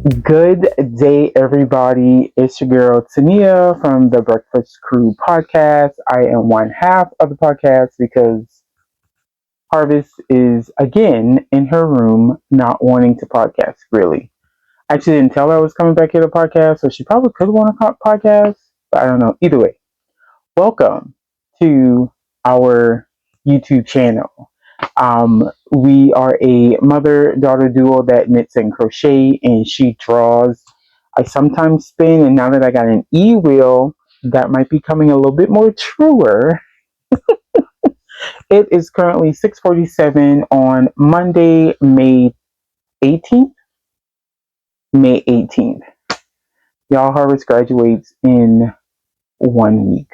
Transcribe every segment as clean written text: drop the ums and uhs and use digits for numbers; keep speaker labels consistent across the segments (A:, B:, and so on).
A: Good day, everybody. It's your girl Tenia from the Breakfast Crew podcast. I am one half of the podcast because Harvess is again in her room not wanting to podcast, really. I actually didn't tell her I was coming back here to podcast, so she probably could want to podcast, but I don't know. Either way, welcome to our YouTube channel. We are a mother-daughter duo that knits and crochet, and she draws. I sometimes spin, and now that I got an e-wheel, that might be coming a little bit more truer. It is currently 6:47 on Monday, May 18th. May 18th. Y'all, Harvest graduates in 1 week.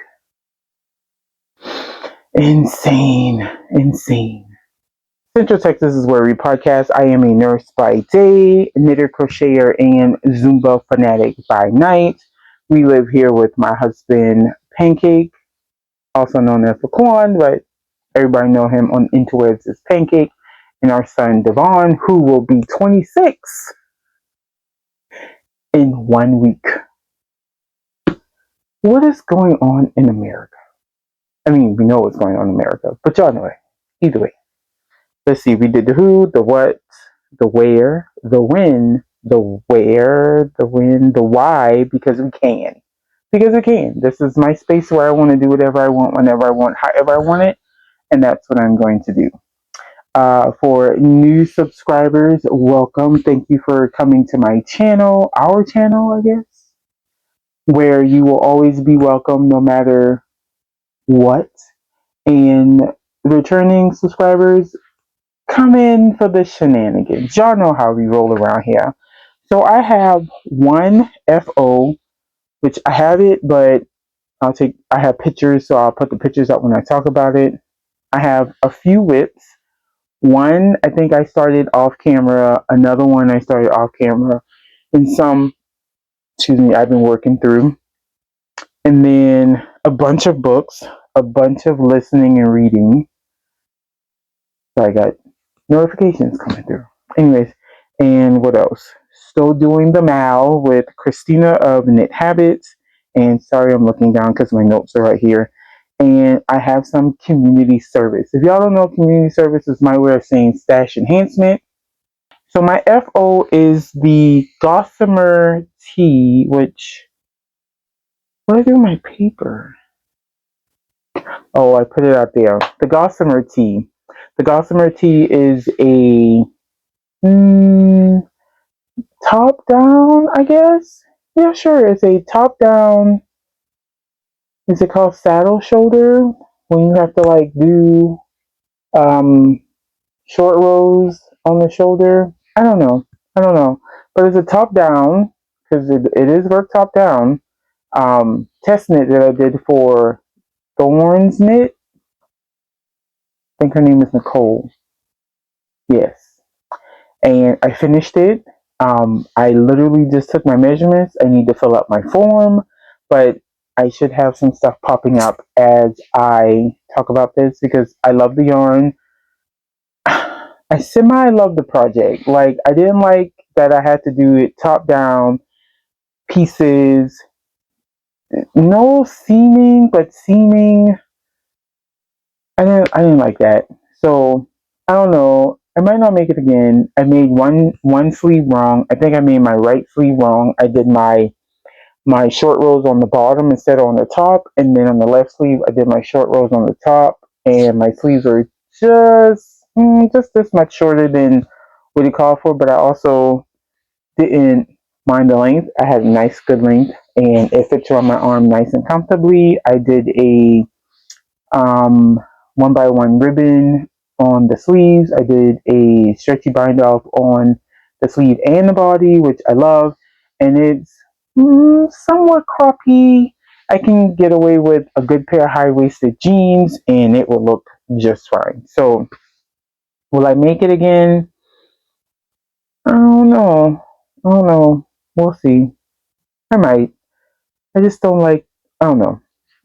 A: Insane. Central Texas is where we podcast. I am a nurse by day, knitter, crocheter, and Zumba fanatic by night. We live here with my husband, Pancake, also known as Laquan, but everybody know him on interwebs as Pancake, and our son, Devon, who will be 26 in 1 week. What is going on in America? I mean, we know what's going on in America, but y'all know it. Either way. Let's see, we did the who, the what, the where, the when, the where, the when, the why, because we can. Because we can. This is my space where I want to do whatever I want, whenever I want, however I want it, and that's what I'm going to do. For new subscribers, welcome. Thank you for coming to my channel, our channel, I guess, where you will always be welcome no matter what. And returning subscribers, come in for the shenanigans. Y'all know how we roll around here. So I have one FO, which I have it, but I have pictures, so I'll put the pictures up when I talk about it. I have a few whips. One, I think I started off camera. Another one I started off camera. And some, I've been working through. And then a bunch of books, a bunch of listening and reading. So I got notifications coming through. Anyways, and what else? Still doing the Mal with Christina of Knit Habits. And sorry, I'm looking down because my notes are right here. And I have some community service. If y'all don't know, community service is my way of saying stash enhancement. So my FO is the Gossamer Tee, which, what did I do with my paper? Oh, I put it out there. The Gossamer Tee. The Gossamer Tee is a top down, I guess. Yeah, sure. It's a top down. Is it called saddle shoulder? When you have to like do short rows on the shoulder. I don't know. But it's a top down because it is work top down. Test knit that I did for Thorns knit. I think her name is Nicole. Yes. And I finished it. I literally just took my measurements. I need to fill out my form, but I should have some stuff popping up as I talk about this because I love the yarn. I semi-love the project. Like, I didn't like that I had to do it top-down pieces. No seaming, but seaming. I didn't like that. So, I don't know. I might not make it again. I made one sleeve wrong. I think I made my right sleeve wrong. I did my short rows on the bottom instead of on the top, and then on the left sleeve I did my short rows on the top, and my sleeves are just this much shorter than what it called for, but I also didn't mind the length. I had a nice good length, and it fits around my arm nice and comfortably. I did a 1x1 ribbon on the sleeves. I did a stretchy bind off on the sleeve and the body, which I love, and it's somewhat croppy. I can get away with a good pair of high-waisted jeans and it will look just fine. So will I make it again? I don't know. We'll see. I might. I just don't like, I don't know.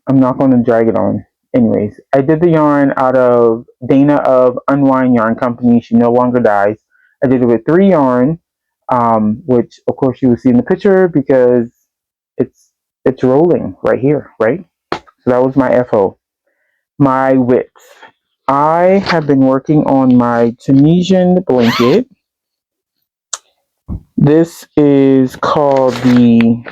A: I'm not going to drag it on. Anyways, I did the yarn out of Dana of Unwind Yarn Company. She no longer dies. I did it with 3 yarn. which of course you will see in the picture because it's rolling right here, right? So that was my FO. My width. I have been working on my Tunisian blanket. This is called the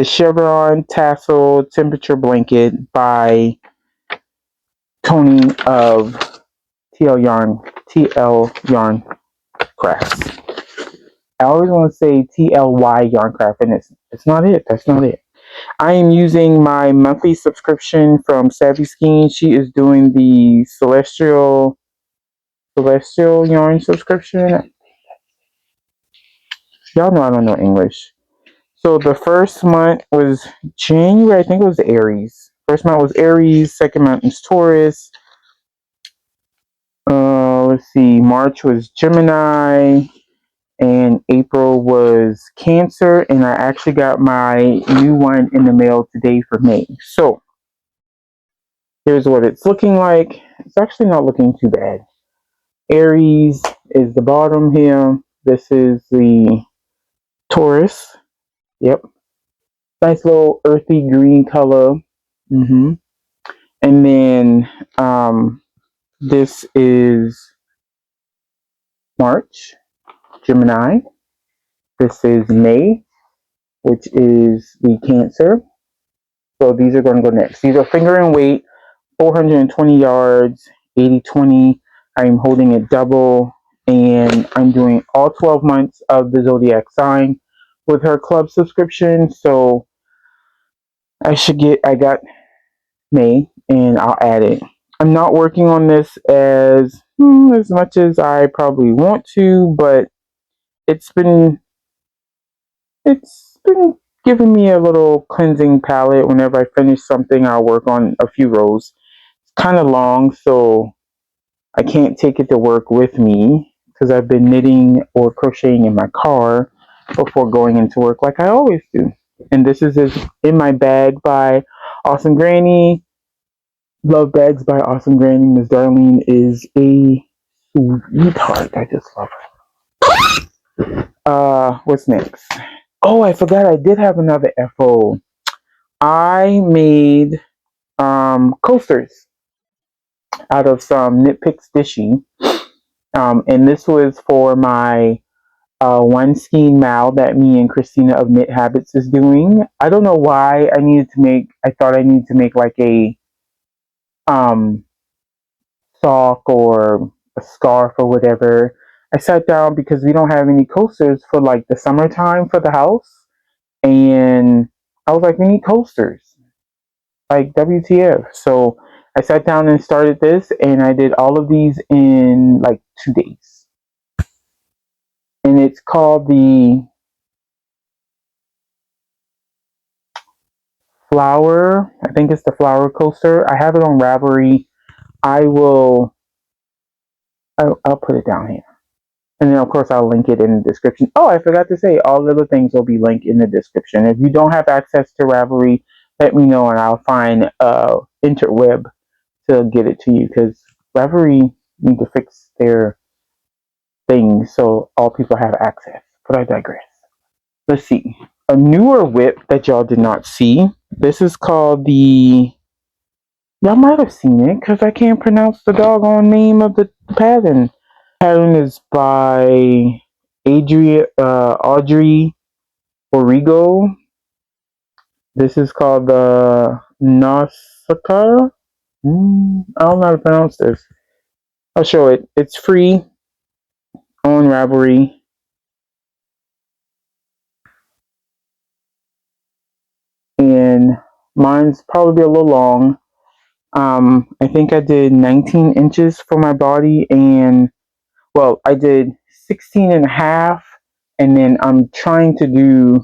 A: Chevron Tassel Temperature Blanket by Tony of TL Yarn Crafts. I always want to say TLY Yarncraft, and it's not it. That's not it. I am using my monthly subscription from Savvy Skein. She is doing the Celestial Yarn subscription. Y'all know I don't know English. So the first month was January. I think it was Aries. First month was Aries. Second month was Taurus. Let's see. March was Gemini. And April was Cancer, and I actually got my new one in the mail today for May. So here's what it's looking like. It's actually not looking too bad. Aries is the bottom here. This is the Taurus. Yep. Nice little earthy green color. And then this is March, Gemini. This is May, which is the Cancer. So these are going to go next. These are finger and weight, 420 yards, 80/20. I'm holding it double, and I'm doing all 12 months of the zodiac sign with her club subscription. So I got May, and I'll add it. I'm not working on this as much as I probably want to, but it's been giving me a little cleansing palette. Whenever I finish something, I'll work on a few rows. It's kind of long, so I can't take it to work with me because I've been knitting or crocheting in my car before going into work like I always do. And this is In My Bag by Awesome Granny. Love Bags by Awesome Granny. Miss Darlene is a sweetheart. I just love her. What's next? Oh, I forgot I did have another FO. I made coasters out of some Knit Picks Dishie. And this was for my one skein mal that me and Christina of Knit Habits is doing. I don't know why I thought I needed to make like a sock or a scarf or whatever. I sat down because we don't have any coasters for like the summertime for the house. And I was like, we need coasters. Like WTF. So I sat down and started this, and I did all of these in like 2 days. And it's called the Flower. I think it's the Flower Coaster. I have it on Ravelry. I'll put it down here. And then, of course, I'll link it in the description. Oh, I forgot to say, all the other things will be linked in the description. If you don't have access to Ravelry, let me know, and I'll find interweb to get it to you, because Ravelry need to fix their things so all people have access. But I digress. Let's see. A newer whip that y'all did not see. This is called the... Y'all might have seen it, because I can't pronounce the doggone name of the pattern. Pattern is by Audrey Origo. This is called the Nausicaa. I don't know how to pronounce this. I'll show it. It's free on Ravelry. And mine's probably a little long. I think I did 19 inches for my body, and well, I did 16 and a half, and then I'm trying to do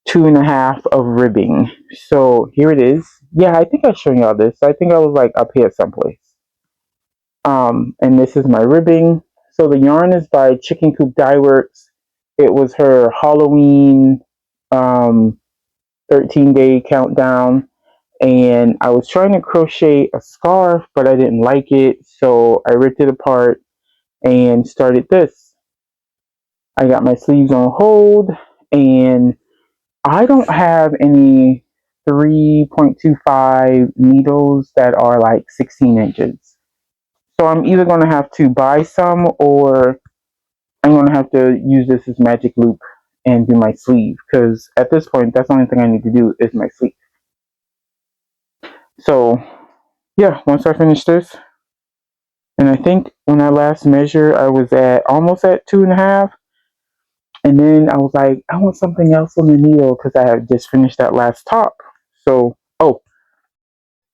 A: 2.5 of ribbing. So here it is. Yeah, I think I showed y'all this. I think I was like up here someplace. And this is my ribbing. So the yarn is by Chicken Coop Dyeworks. It was her Halloween 13-day countdown, and I was trying to crochet a scarf, but I didn't like it, so I ripped it apart and started this. I got my sleeves on hold, and I don't have any 3.25 needles that are like 16 inches. So I'm either going to have to buy some, or I'm going to have to use this as magic loop and do my sleeve, because at this point that's the only thing I need to do is my sleeve. So yeah, once I finish this, and I think when I last measured I was at almost at 2.5, and then I was like, I want something else on the needle because I had just finished that last top. So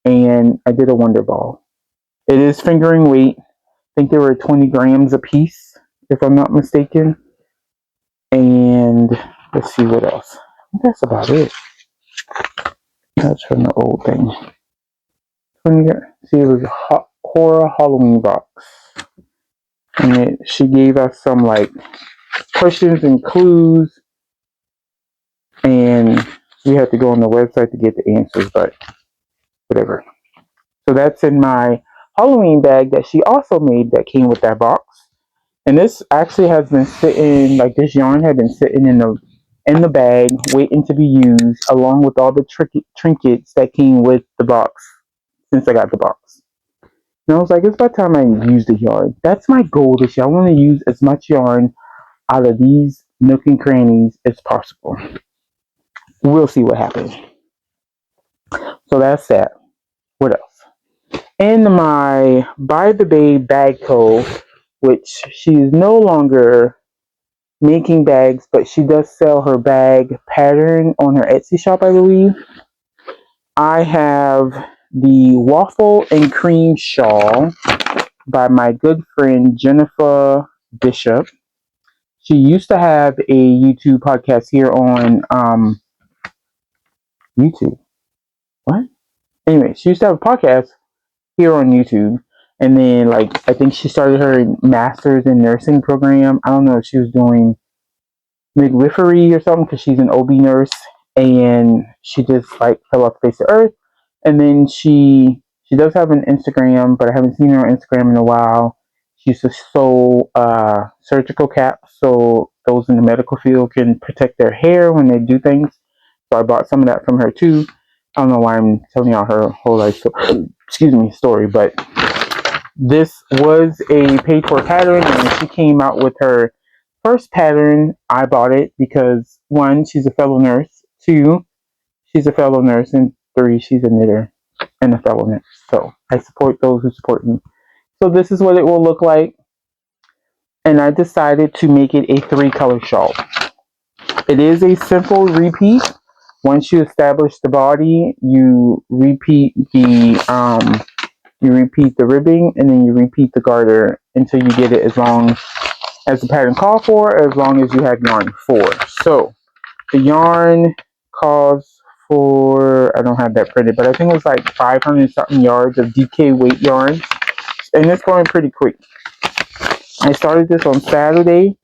A: and I did a wonder ball. It is fingering weight. I think there were 20 grams a piece, if I'm not mistaken. And let's see what else. That's about it. That's from the old thing. See, it was a horror Halloween box. And she gave us some like questions and clues. And we had to go on the website to get the answers, but whatever. So that's in my Halloween bag that she also made that came with that box. And this actually has been sitting, like this yarn had been sitting in the bag waiting to be used, along with all the trinkets that came with the box since I got the box. And I was like, it's about time I use the yarn. That's my goal this year. I want to use as much yarn out of these nook and crannies as possible. We'll see what happens. So that's that. What else? In my By the Bay bag co, which she's no longer making bags, but she does sell her bag pattern on her Etsy shop, I believe. I have the Waffle and Cream Shawl by my good friend Jennifer Bishop. She used to have a YouTube podcast here on YouTube. What? Anyway, she used to have a podcast here on YouTube. And then, like, I think she started her master's in nursing program. I don't know if she was doing midwifery or something, because she's an OB nurse, and she just like fell off the face of earth. And then she does have an Instagram, but I haven't seen her on Instagram in a while. She used to sew surgical caps so those in the medical field can protect their hair when they do things. So I bought some of that from her too. I don't know why I'm telling y'all her whole life story, but this was a paid for pattern, and she came out with her first pattern. I bought it because 1, she's a fellow nurse. 2, she's a fellow nurse, and 3, she's a knitter and a fellow nurse. So I support those who support me. So this is what it will look like, and I decided to make it a 3-color shawl. It is a simple repeat. Once you establish the body, you repeat the ribbing, and then you repeat the garter until you get it as long as the pattern calls for, as long as you have yarn for. So the yarn calls for, I don't have that printed, but I think it was like 500 something yards of DK weight yarn, and it's going pretty quick. I started this on Saturday,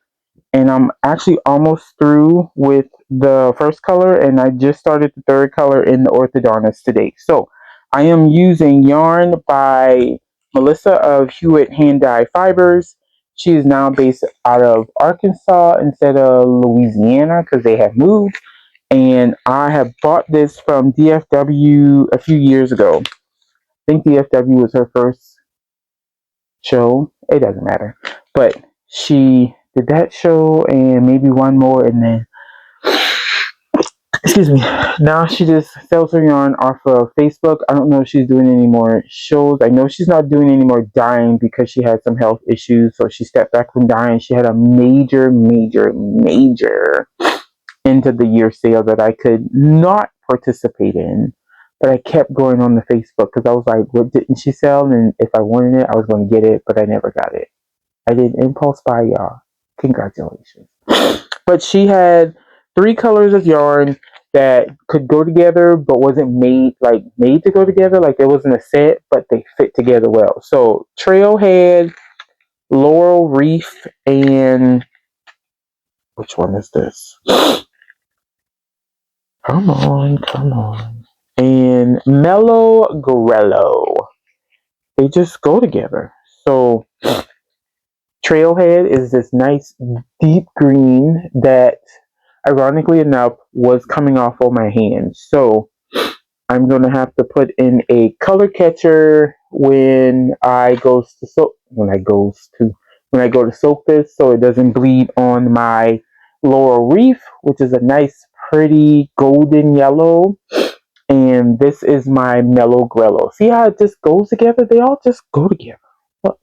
A: and I'm actually almost through with the first color, and I just started the 3rd color in the orthodontist today. So I am using yarn by Melissa of Hue-it-handdayed Fibers. She is now based out of Arkansas instead of Louisiana because they have moved. And I have bought this from DFW a few years ago. I think DFW was her first show. It doesn't matter. But she did that show and maybe one more, and then excuse me, now she just sells her yarn off of Facebook. I don't know if she's doing any more shows. I know she's not doing any more dyeing because she had some health issues, so she stepped back from dyeing. She had a major end of the year sale that I could not participate in, but I kept going on the Facebook because I was like, what didn't she sell? And if I wanted it, I was going to get it, but I never got it. I did impulse buy, y'all. Congratulations. But she had 3 colors of yarn that could go together, but wasn't made to go together. Like it wasn't a set, but they fit together well. So Trailhead, Laurel Reef, and which one is this? Come on. And Mellow Grello. They just go together. So Trailhead is this nice deep green that, ironically enough, was coming off on my hands. So I'm going to have to put in a color catcher when I go to soak this, so it doesn't bleed on my laurel wreath, which is a nice, pretty golden yellow. And this is my mellow grello. See how it just goes together? They all just go together. Look,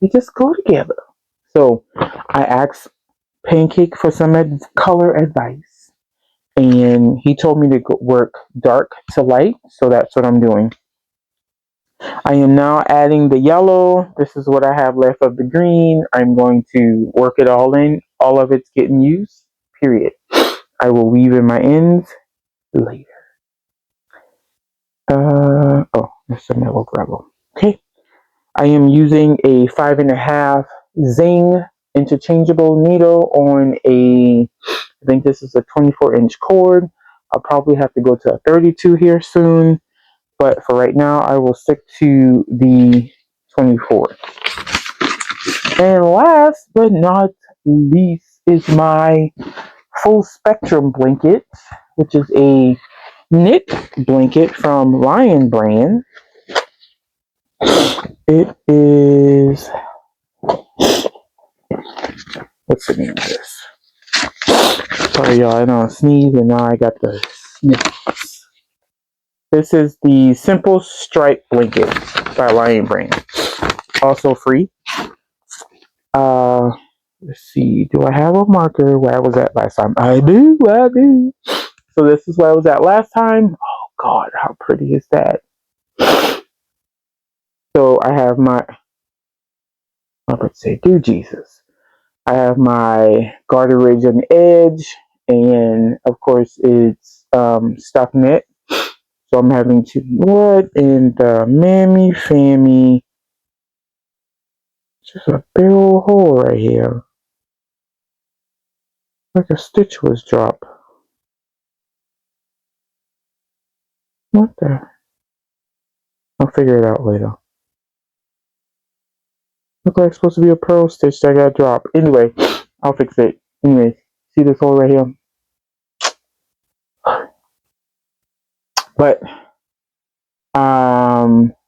A: they just go together. So I asked Pancake for some color advice, and he told me to work dark to light, so that's what I'm doing. I am now adding the yellow. This is what I have left of the green. I'm going to work it all in. All of it's getting used, period. I will weave in my ends later. Oh, that's a mellow gravel. Okay. I am using a 5.5 Zing interchangeable needle on I think this is a 24-inch cord. I'll probably have to go to a 32 here soon, but for right now, I will stick to the 24. And last but not least is my full spectrum blanket, which is a knit blanket from Lion Brand. It is, what's the name of this? Sorry, y'all, I don't sneeze, and now I got the sniffles. This is the Simple Stripe Blanket by Lion Brand. Also free. Let's see. Do I have a marker where I was at last time? I do. So this is where I was at last time. Oh, God, how pretty is that? So I have my, I'm going to say, do Jesus. I have my garter ridge on the edge, and of course it's stock knit. So I'm having to what in the mammy fammy. Just a big old hole right here. Like a stitch was dropped. What the? I'll figure it out later. Look like it's supposed to be a pearl stitch that got dropped. Anyway, I'll fix it. Anyway, see this hole right here? But,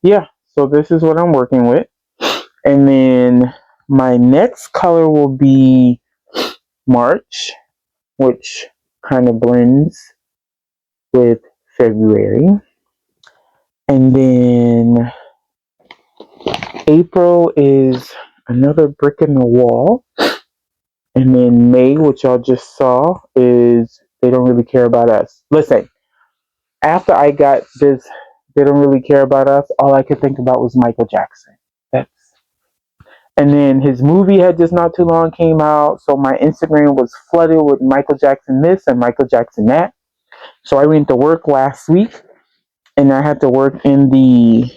A: yeah. So this is what I'm working with. And then my next color will be March, which kind of blends with February. And then April is another brick in the wall. And then May, which y'all just saw, is they don't really care about us. Listen, after I got this, they don't really care about us, all I could think about was Michael Jackson. And then his movie had just not too long came out, so my Instagram was flooded with Michael Jackson this and Michael Jackson that. So I went to work last week, and I had to work in the,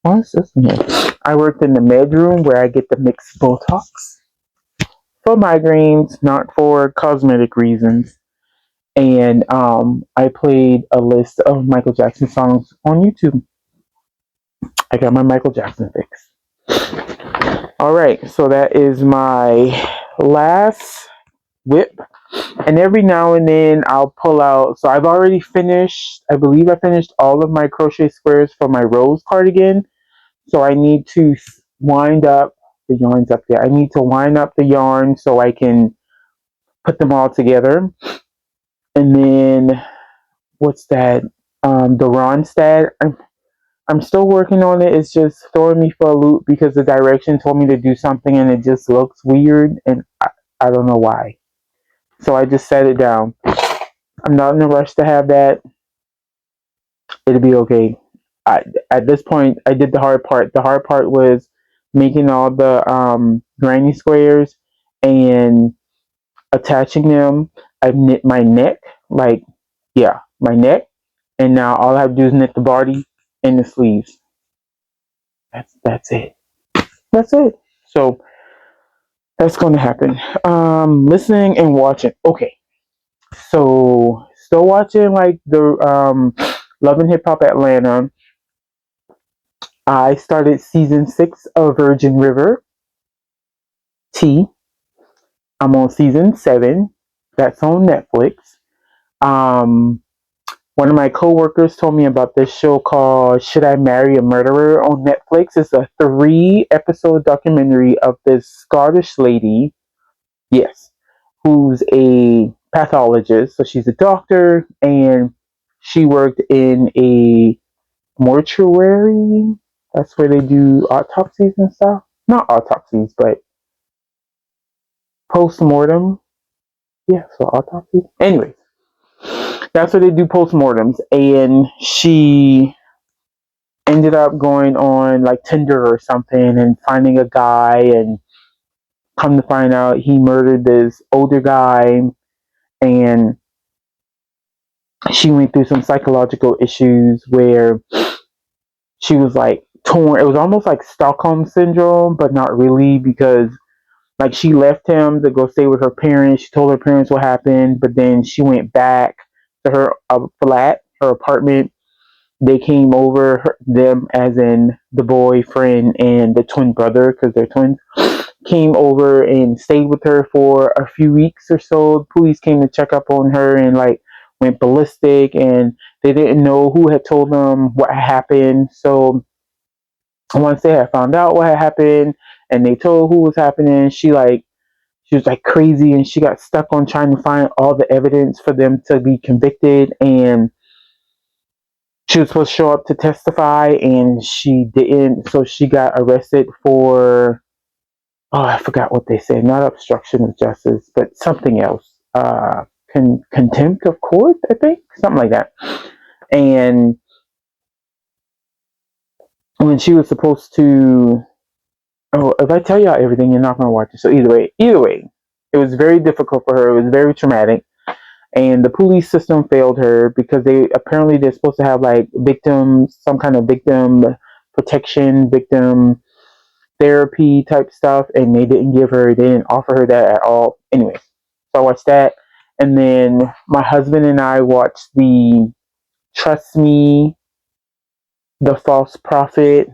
A: what's this in here? I worked in the med room where I get the mixed Botox for migraines, not for cosmetic reasons. And I played a list of Michael Jackson songs on YouTube. I got my Michael Jackson fix. All right, so that is my last whip. And every now and then I'll pull out. So I've already finished, I believe I finished all of my crochet squares for my rose cardigan. So I need to wind up, the yarn's up there. I need to wind up the yarn so I can put them all together. And then, what's that? The Ronstadt. I'm still working on it. It's just throwing me for a loop because the direction told me to do something and it just looks weird, and I don't know why. So I just set it down. I'm not in a rush to have that. It'll be okay. At this point, I did the hard part. The hard part was making all the granny squares and attaching them. I've knit my neck, my neck, and now all I have to do is knit the body and the sleeves. That's it. That's it. So that's going to happen. Listening and watching. Okay. So still watching like the Love and Hip Hop Atlanta. I started season 6 of Virgin River. Tee. I'm on season 7. That's on Netflix. One of my coworkers told me about this show called Should I Marry a Murderer on Netflix. It's a 3-episode documentary of this Scottish lady, yes, who's a pathologist. So she's a doctor, and she worked in a mortuary. That's where they do autopsies and stuff. Not autopsies, but post-mortem. Yeah, so autopsies. Anyways, that's where they do post-mortems. And she ended up going on like Tinder or something and finding a guy, and come to find out he murdered this older guy, and she went through some psychological issues where she was like torn. It was almost like Stockholm syndrome, but not really, because like she left him to go stay with her parents. She told her parents what happened, but then she went back to her flat, her apartment. They came over, them as in the boyfriend and the twin brother, because they're twins, came over and stayed with her for a few weeks or so. Police came to check up on her and like went ballistic, and they didn't know who had told them what happened. So once they had found out what had happened and they told who was happening, she was like crazy, and she got stuck on trying to find all the evidence for them to be convicted. And she was supposed to show up to testify, and she didn't. So she got arrested for, oh, I forgot what they said. Not obstruction of justice, but something else. Contempt of court, I think, something like that. And when she was supposed to, oh, if I tell y'all everything, you're not gonna watch it. So either way, it was very difficult for her. It was very traumatic. And the police system failed her because they're supposed to have like victims, some kind of victim protection, victim therapy type stuff, and they didn't offer her that at all. Anyway, so I watched that, and then my husband and I watched the Trust Me, the False Prophet.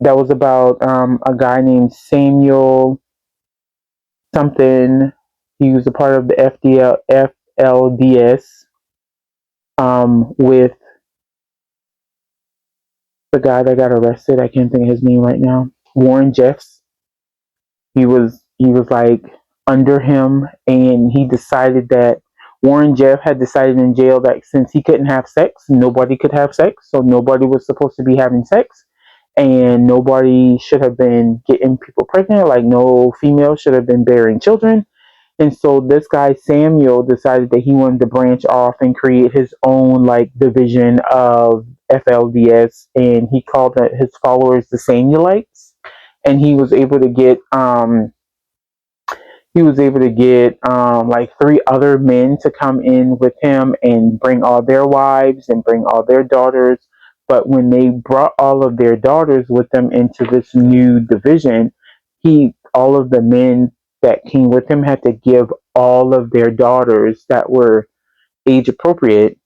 A: That was about a guy named Samuel something. He was a part of the FLDS, with the guy that got arrested. I can't think of his name right now. Warren Jeffs. He was like under him, and he decided that Warren Jeff had decided in jail that since he couldn't have sex, nobody could have sex. So nobody was supposed to be having sex, and nobody should have been getting people pregnant. Like no female should have been bearing children. And so this guy Samuel decided that he wanted to branch off and create his own like division of FLDS, and he called his followers the Samuelites. And he was able to get like 3 other men to come in with him and bring all their wives and bring all their daughters. But when they brought all of their daughters with them into this new division, all of the men that came with him had to give all of their daughters that were age appropriate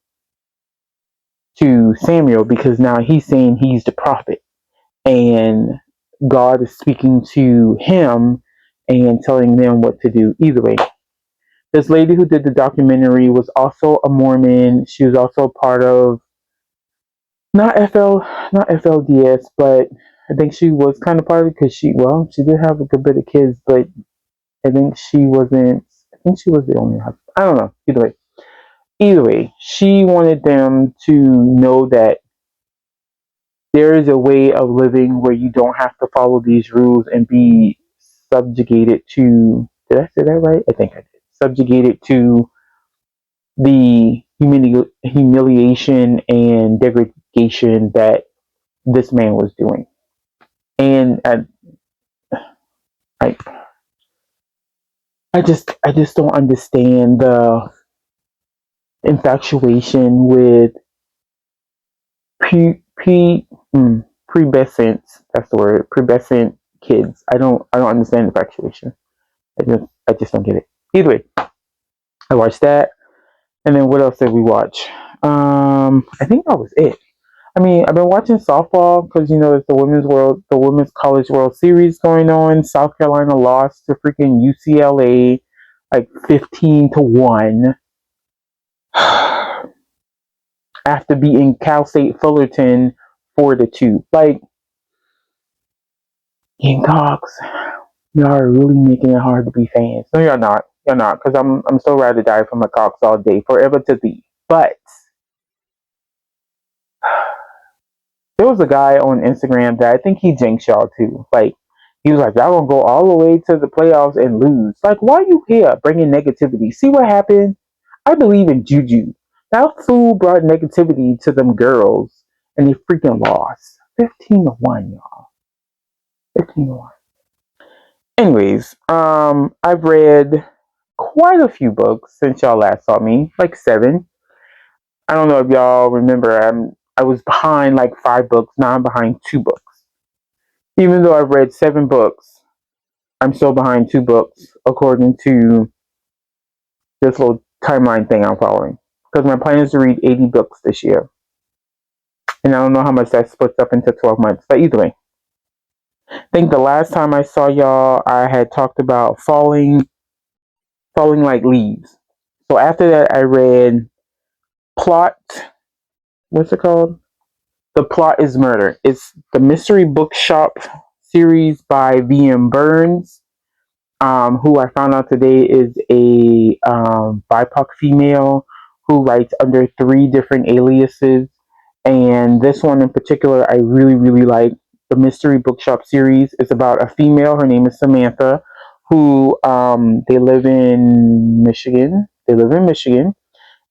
A: to Samuel, because now he's saying he's the prophet, and God is speaking to him and telling them what to do. Either way, this lady who did the documentary was also a Mormon. She was also part of not FLDS, but I think she was kind of part of it, because she did have a good bit of kids, but I think she wasn't. I think she was the only husband. I don't know. Either way, she wanted them to know that there is a way of living where you don't have to follow these rules and be subjugated to. Did I say that right? I think I did. Subjugated to the humiliation and degradation that this man was doing. And I just don't understand the infatuation with pubescent. That's the word. Pubescent kids. I don't understand infatuation. I just don't get it. Either way, I watched that, and then what else did we watch? I think that was it. I mean, I've been watching softball because it's the Women's College World Series going on. South Carolina lost to freaking UCLA like 15-1 after beating Cal State Fullerton 4-2. Like, Gamecocks, y'all are really making it hard to be fans. No, you're not. You're not, because I'm so ready to die for my Cocks all day, forever to thee. But there was a guy on Instagram that I think he jinxed y'all too. Like, he was like, y'all gonna go all the way to the playoffs and lose. Like, why are you here bringing negativity? See what happened? I believe in juju. That fool brought negativity to them girls, and they freaking lost. 15-1, y'all. 15-1. Anyways, I've read quite a few books since y'all last saw me, like 7. I don't know if y'all remember. I was behind like 5 books. Now I'm behind 2 books. Even though I've read 7 books, I'm still behind 2 books according to this little timeline thing I'm following. Because my plan is to read 80 books this year, and I don't know how much that splits up into 12 months. But either way, I think the last time I saw y'all, I had talked about falling like leaves. So after that, I read Plot. What's it called? The Plot is Murder. It's the mystery bookshop series by V.M. Burns, who I found out today is a BIPOC female who writes under 3 different aliases. And this one in particular, I really, really like. The mystery bookshop series is about a female. Her name is Samantha, who they live in Michigan.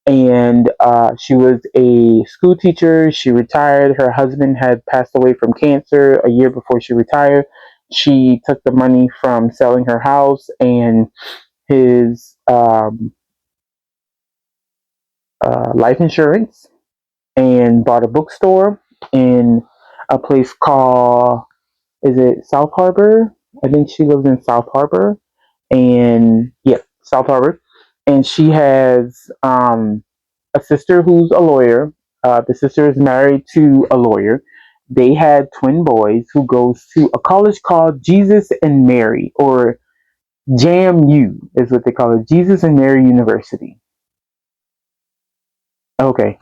A: And she was a school teacher. She retired. Her husband had passed away from cancer a year before she retired. She took the money from selling her house and his life insurance and bought a bookstore in a place called, is it South Harbor? I think she lives in South Harbor. And yeah, South Harbor. And she has a sister who's a lawyer. The sister is married to a lawyer. They had twin boys who goes to a college called Jesus and Mary, or JAMU is what they call it. Jesus and Mary University. Okay.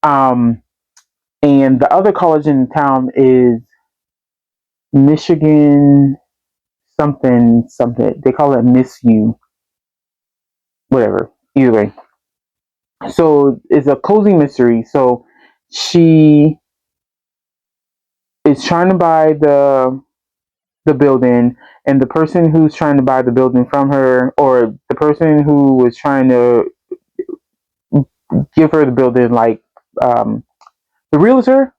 A: And the other college in town is Michigan something. They call it Miss U. Whatever. Either way. So it's a cozy mystery. So she is trying to buy the building, and the person who's trying to buy the building from her, or the person who was trying to give her the building, like the realtor.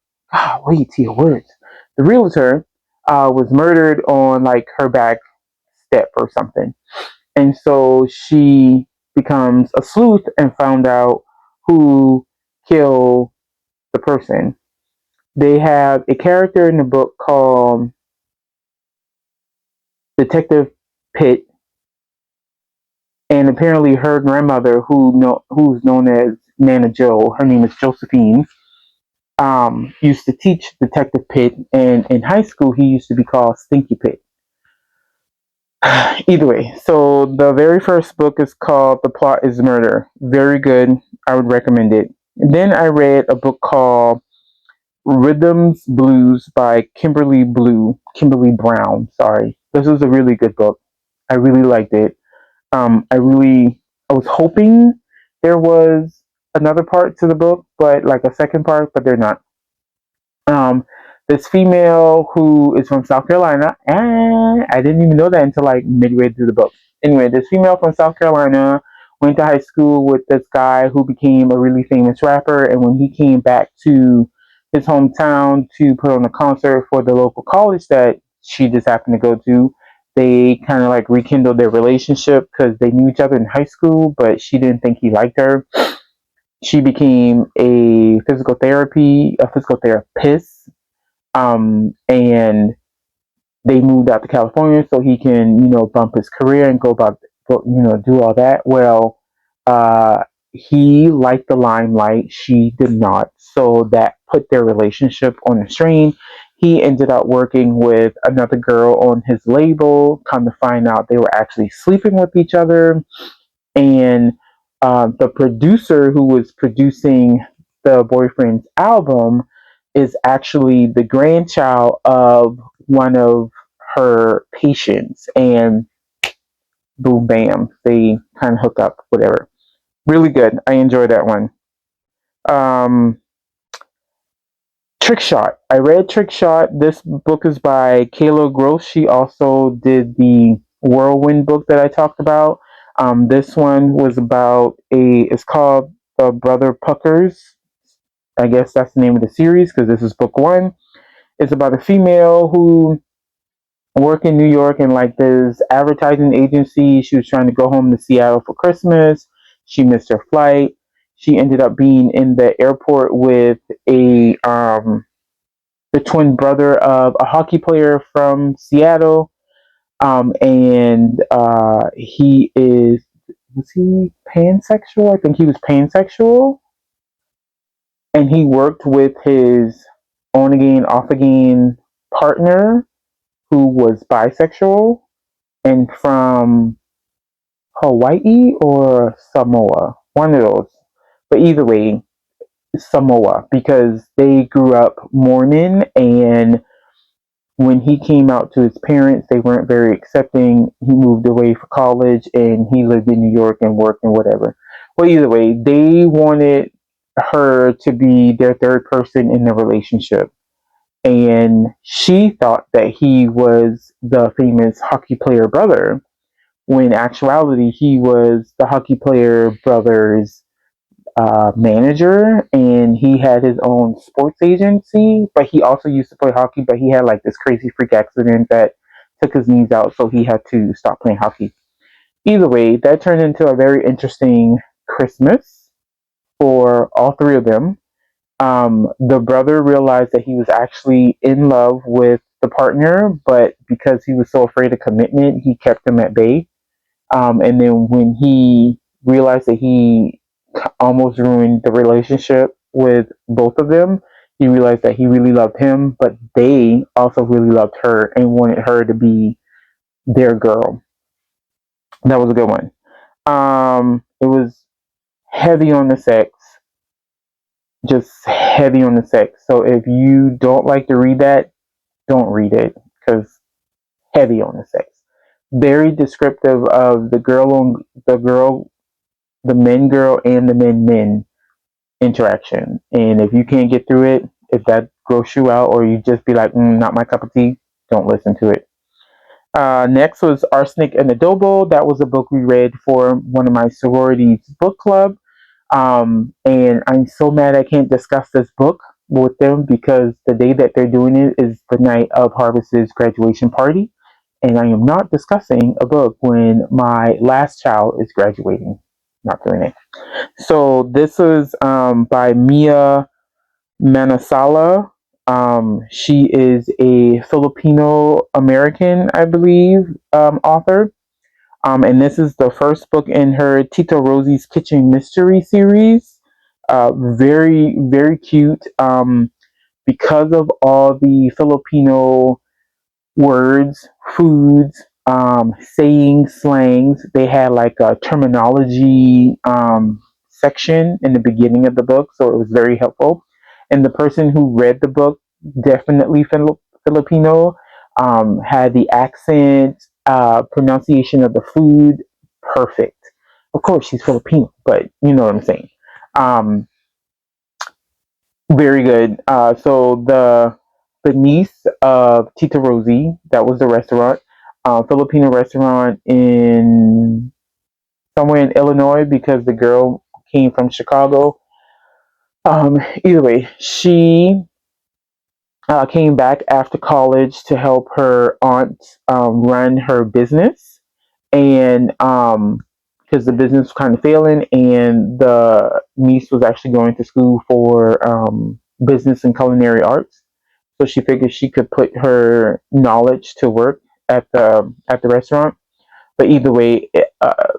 A: Wait to your words. The realtor was murdered on like her back step or something, and so she becomes a sleuth and found out who killed the person. They have a character in the book called Detective Pitt, and apparently her grandmother, who's known as Nana Joe, her name is Josephine, used to teach Detective Pitt, and in high school he used to be called Stinky Pitt. Either way, so the very first book is called The Plot is Murder. Very good. I would recommend it. And then I read a book called Rhythms Blues by Kimberly Brown. Sorry. This was a really good book. I really liked it. I was hoping there was another part to the book, but like a second part, but they're not. This female who is from South Carolina, and I didn't even know that until like midway through the book. Anyway, this female from South Carolina went to high school with this guy who became a really famous rapper, and when he came back to his hometown to put on a concert for the local college that she just happened to go to, they kind of like rekindled their relationship because they knew each other in high school, but she didn't think he liked her. She became a physical therapist, and they moved out to California so he can, bump his career and do all that. Well, he liked the limelight. She did not. So that put their relationship on the strain. He ended up working with another girl on his label. Come to find out, they were actually sleeping with each other. And the producer who was producing the boyfriend's album is actually the grandchild of one of her patients. And boom, bam, they kind of hook up, whatever. Really good. I enjoyed that one. Um, Trick Shot. I read Trick Shot. This book is by Kayla Gross. She also did the Whirlwind book that I talked about. This one was about it's called The Brother Puckers. I guess that's the name of the series because this is book one. It's about a female who worked in New York in like this advertising agency. She was trying to go home to Seattle for Christmas. She missed her flight. She ended up being in the airport with the twin brother of a hockey player from Seattle. And was he pansexual? I think he was pansexual. And he worked with his on again, off again partner who was bisexual and from Hawaii or Samoa. One of those. But either way, Samoa, because they grew up Mormon, and when he came out to his parents, they weren't very accepting. He moved away for college and he lived in New York and worked and whatever. Well, either way, they wanted her to be their third person in the relationship. And she thought that he was the famous hockey player brother, when in actuality, he was the hockey player brother's manager, and he had his own sports agency, but he also used to play hockey, but he had like this crazy freak accident that took his knees out, so he had to stop playing hockey. Either way, that turned into a very interesting Christmas for all three of them. The brother realized that he was actually in love with the partner, but because he was so afraid of commitment, he kept them at bay. And then when he realized that he almost ruined the relationship with both of them, he realized that he really loved him, but they also really loved her and wanted her to be their girl. That was a good one. It was heavy on the sex, just heavy on the sex. So if you don't like to read that, don't read it because heavy on the sex. Very descriptive of the men girl and the men interaction. And if you can't get through it, if that gross you out, or you just be like, not my cup of tea, don't listen to it. Next was Arsenic and Adobo. That was a book we read for one of my sororities book club. And I'm so mad I can't discuss this book with them because the day that they're doing it is the night of Harvest's graduation party. And I am not discussing a book when my last child is graduating. Not doing it. So this is by Mia Manasala. She is a Filipino American, I believe, author. And this is the first book in her Tito Rosie's Kitchen Mystery series. Very, very cute. Because of all the Filipino words, foods, sayings, slangs. They had like a terminology section in the beginning of the book, so it was very helpful. And the person who read the book, definitely Filipino, had the accent, pronunciation of the food perfect. Of course, she's Filipino, but you know what I'm saying. Um, Very good. So the niece of Tita Rosie, that was the restaurant, Filipino restaurant in somewhere in Illinois because the girl came from Chicago. Either way, she came back after college to help her aunt run her business, and because the business was kind of failing, and the niece was actually going to school for business and culinary arts. So she figured she could put her knowledge to work at the restaurant. But either way,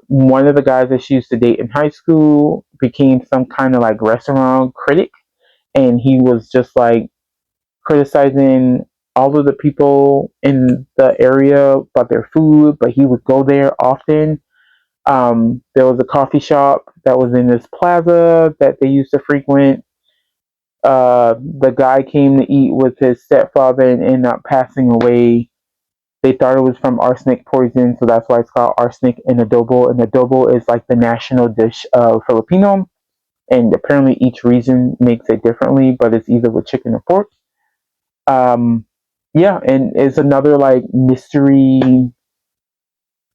A: one of the guys that she used to date in high school became some kind of like restaurant critic, and he was just like criticizing all of the people in the area about their food, but he would go there often. There was a coffee shop that was in this plaza that they used to frequent. The guy came to eat with his stepfather and ended up passing away. They thought it was from arsenic poison, so that's why it's called arsenic and adobo. And adobo is like the national dish of Filipino, and apparently each region makes it differently, but it's either with chicken or pork. Um, yeah, and it's another like mystery.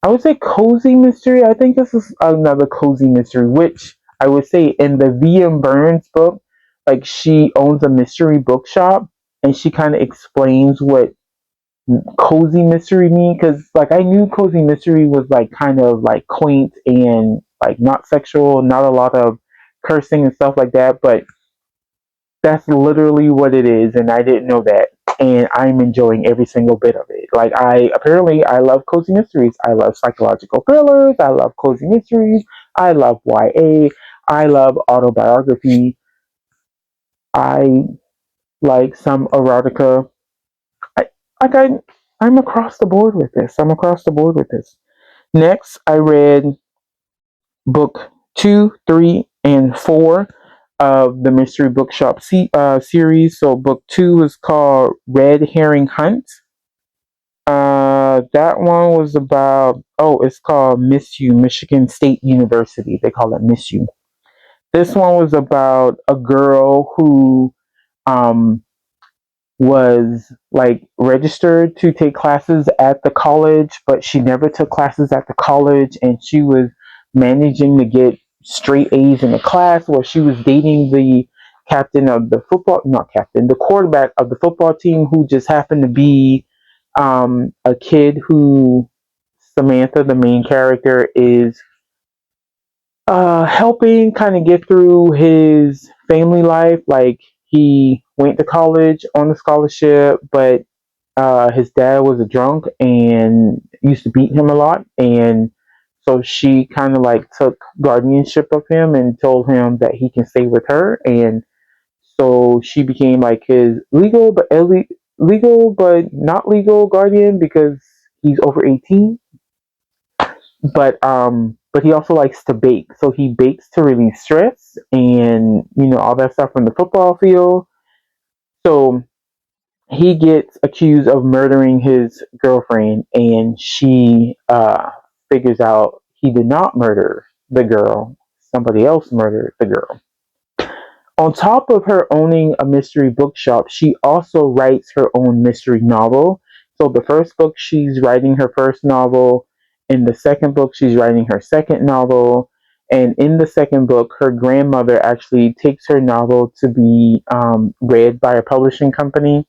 A: I would say cozy mystery. I think this is another cozy mystery, which I would say in the V.M. Burns book, like she owns a mystery bookshop, and she kind of explains what cozy mystery mean, because like I knew cozy mystery was like kind of like quaint and like not sexual, not a lot of cursing and stuff like that, but that's literally what it is, and I didn't know that. And I'm enjoying every single bit of it. Like I love cozy mysteries. I love psychological thrillers. I love cozy mysteries. I love YA. I love autobiography. I like some erotica. I like I'm across the board with this. I'm across the board with this. Next, I read book 2, 3, and 4 of the Mystery Bookshop series. So book 2 is called Red Herring Hunt. That one was about, it's called Miss You, Michigan State University. They call it Miss You. This one was about a girl who um, was like registered to take classes at the college, but she never took classes at the college, and she was managing to get straight A's in the class, where she was dating the captain of the football, not captain, the quarterback of the football team, who just happened to be a kid who Samantha, the main character, is helping kind of get through his family life. Like he went to college on a scholarship, but his dad was a drunk and used to beat him a lot. And so she kind of like took guardianship of him and told him that he can stay with her. And so she became like his legal but not legal guardian, because he's over 18. But he also likes to bake, so he bakes to release stress and all that stuff from the football field. So he gets accused of murdering his girlfriend, and she figures out he did not murder the girl. Somebody else murdered the girl. On top of her owning a mystery bookshop, she also writes her own mystery novel. So the first book, she's writing her first novel. In the second book, she's writing her second novel. And in the second book, her grandmother actually takes her novel to be read by a publishing company.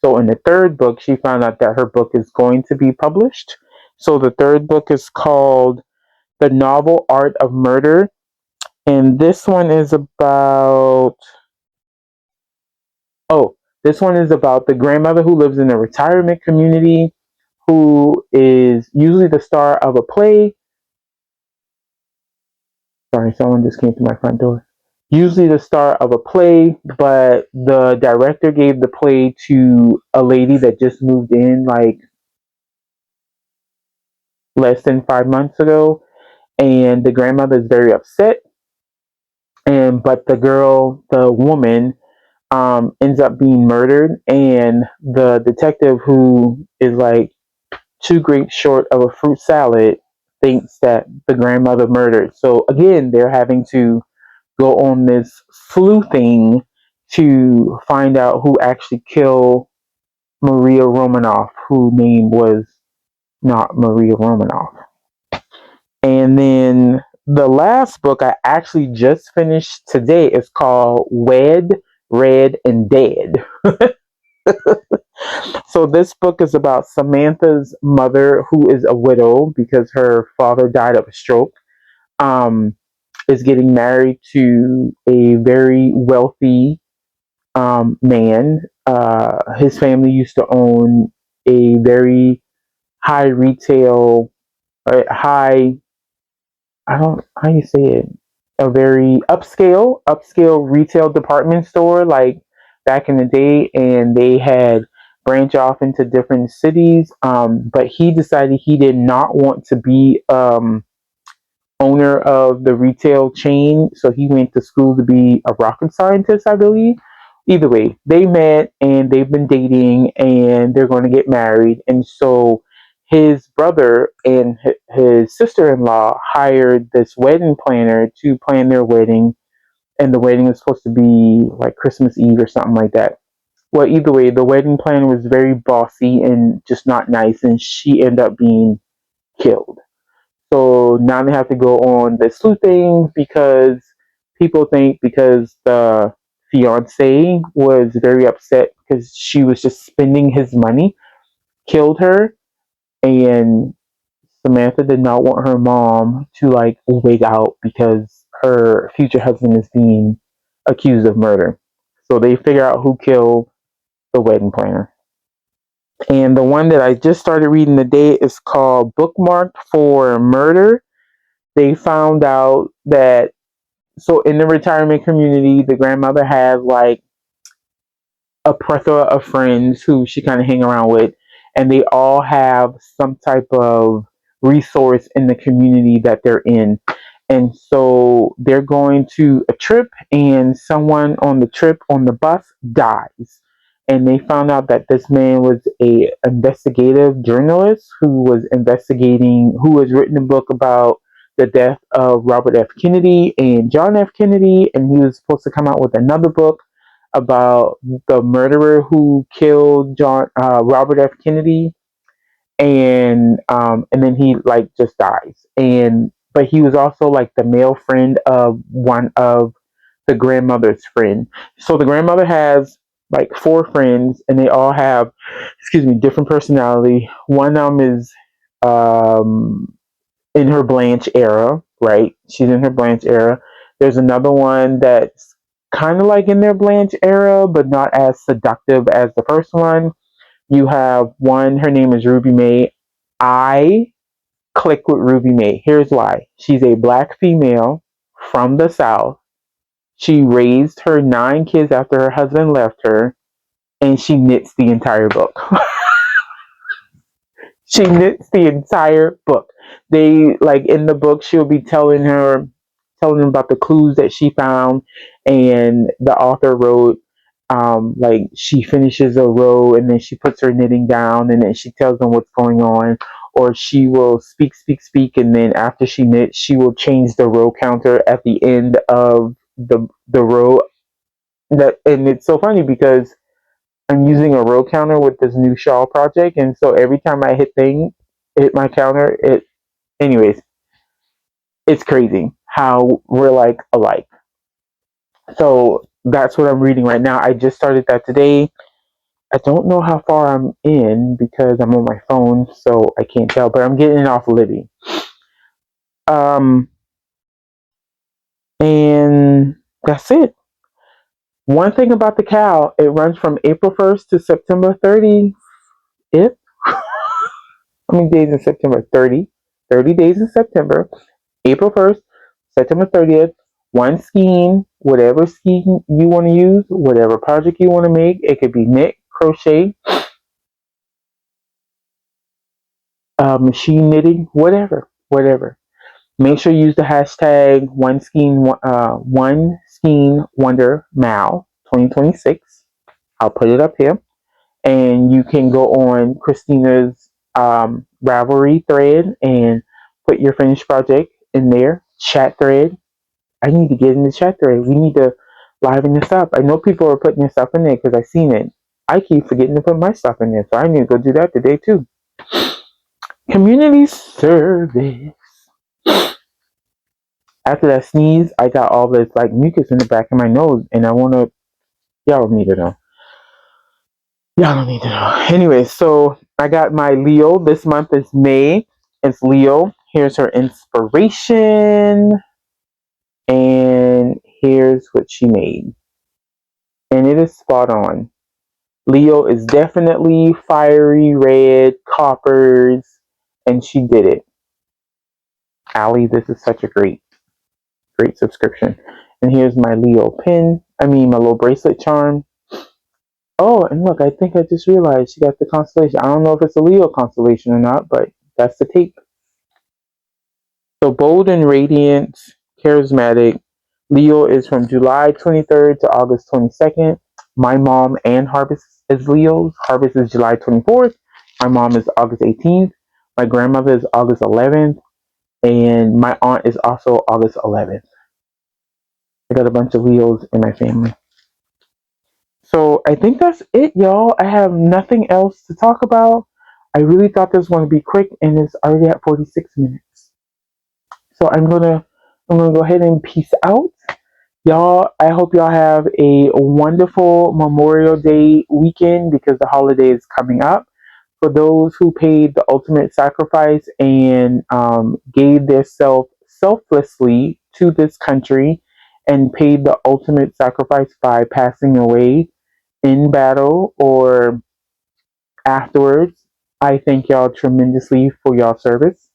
A: So in the third book, she found out that her book is going to be published. So the third book is called The Novel Art of Murder. And this one is about this one is about the grandmother who lives in a retirement community, who is usually the star of a play. Sorry, someone just came to my front door. Usually the star of a play, but the director gave the play to a lady that just moved in like less than 5 months ago, and the grandmother is very upset. But the woman, ends up being murdered, and the detective, who is like 2 grapes short of a fruit salad, thinks that the grandmother murdered. So again, they're having to go on this sleuthing to find out who actually killed Maria Romanoff, whose name was not Maria Romanoff. And then the last book I actually just finished today is called Wed, Red, and Dead. So this book is about Samantha's mother, who is a widow because her father died of a stroke. Um, is getting married to a very wealthy man. His family used to own a very high retail, high. I don't how you say it. a very upscale retail department store like back in the day, and they had branched off into different cities. But he decided he did not want to be owner of the retail chain, so he went to school to be a rocket scientist, I believe. Either way, they met and they've been dating and they're going to get married. And so his brother and his sister-in-law hired this wedding planner to plan their wedding, and the wedding is supposed to be like Christmas Eve or something like that. Well, either way, the wedding planner was very bossy and just not nice, and she ended up being killed. So now they have to go on the sleuthing because people think because the fiance was very upset because she was just spending his money, killed her, and Samantha did not want her mom to like wig out because her future husband is being accused of murder. So they figure out who killed the wedding planner. And the one that I just started reading today is called Bookmarked for Murder. They found out that, so in the retirement community, the grandmother has like a plethora of friends who she kind of hang around with, and they all have some type of resource in the community that they're in. And so they're going to a trip, and someone on the trip on the bus dies. And they found out that this man was a investigative journalist who was investigating, who has written a book about the death of Robert F. Kennedy and John F. Kennedy, and he was supposed to come out with another book about the murderer who killed Robert F. Kennedy, and then he like just dies. And but he was also like the male friend of one of the grandmother's friend. So the grandmother has like four friends, and they all have, excuse me, different personality. One of them is um, in her Blanche era, right? She's in her Blanche era. There's another one that's kind of like in their Blanche era, but not as seductive as the first one. You have one, her name is Ruby May. I click with Ruby May. Here's why. She's a black female from the South. She raised her 9 kids after her husband left her, and she knits the entire book. She knits the entire book. They like in the book she'll be telling them about the clues that she found, and the author wrote like she finishes a row and then she puts her knitting down and then she tells them what's going on, or she will speak, and then after she knits she will change the row counter at the end of the row. That, and it's so funny because I'm using a row counter with this new shawl project, and so every time I hit my counter, anyways, it's crazy how we're like alike. So that's what I'm reading right now. I just started that today. I don't know how far I'm in because I'm on my phone, so I can't tell, but I'm getting it off Libby. Um, and that's it. One thing about the cow, it runs from April 1st to September 30th. How many days in September? 30. 30 days in September. April 1st, September 30th. One scheme, whatever scheme you want to use, whatever project you want to make. It could be knit, crochet, machine knitting, whatever. Make sure you use the hashtag one scheme wonder Mal 2026. I'll put it up here, and you can go on Christina's Ravelry thread and put your finished project in there. Chat thread. I need to get in the chat thread. We need to liven this up. I know people are putting their stuff in there because I've seen it. I keep forgetting to put my stuff in there, so I need to go do that today too. Community service. After that sneeze, I got all this like mucus in the back of my nose, and I wanna. Y'all don't need to know. Y'all don't need to know. Anyway, so I got my Leo. This month is May. It's Leo. Here's her inspiration, and here's what she made, and it is spot on. Leo is definitely fiery red coppers, and she did it. Allie, this is such a great Great subscription. And here's my Leo pin. I mean, my little bracelet charm. Oh, and look, I think I just realized she got the constellation. I don't know if it's a Leo constellation or not, but that's the tape. So bold and radiant, charismatic. Leo is from July 23rd to August 22nd. My mom and Harvess is Leos. Harvess is July 24th. My mom is August 18th. My grandmother is August 11th. And my aunt is also August 11th. I got a bunch of Leos in my family. So I think that's it, y'all. I have nothing else to talk about. I really thought this was going to be quick, and it's already at 46 minutes. So I'm gonna go ahead and peace out. Y'all, I hope y'all have a wonderful Memorial Day weekend because the holiday is coming up. For those who paid the ultimate sacrifice and gave their selflessly to this country and paid the ultimate sacrifice by passing away in battle or afterwards, I thank y'all tremendously for y'all service.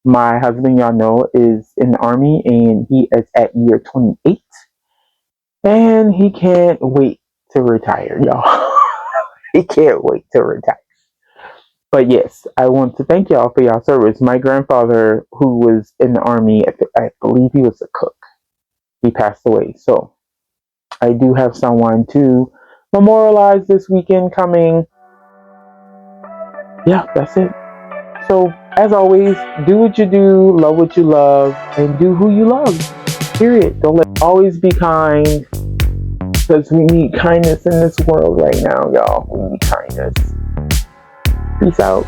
A: My husband, y'all know, is in the Army and he is at year 28. And he can't wait to retire, y'all. He can't wait to retire. But yes, I want to thank y'all for y'all service. My grandfather, who was in the Army, I believe he was a cook. He passed away. So I do have someone to memorialize this weekend coming. Yeah, that's it. So, as always, do what you do, love what you love, and do who you love. Period. Always be kind, because we need kindness in this world right now, y'all. We need kindness. Peace out.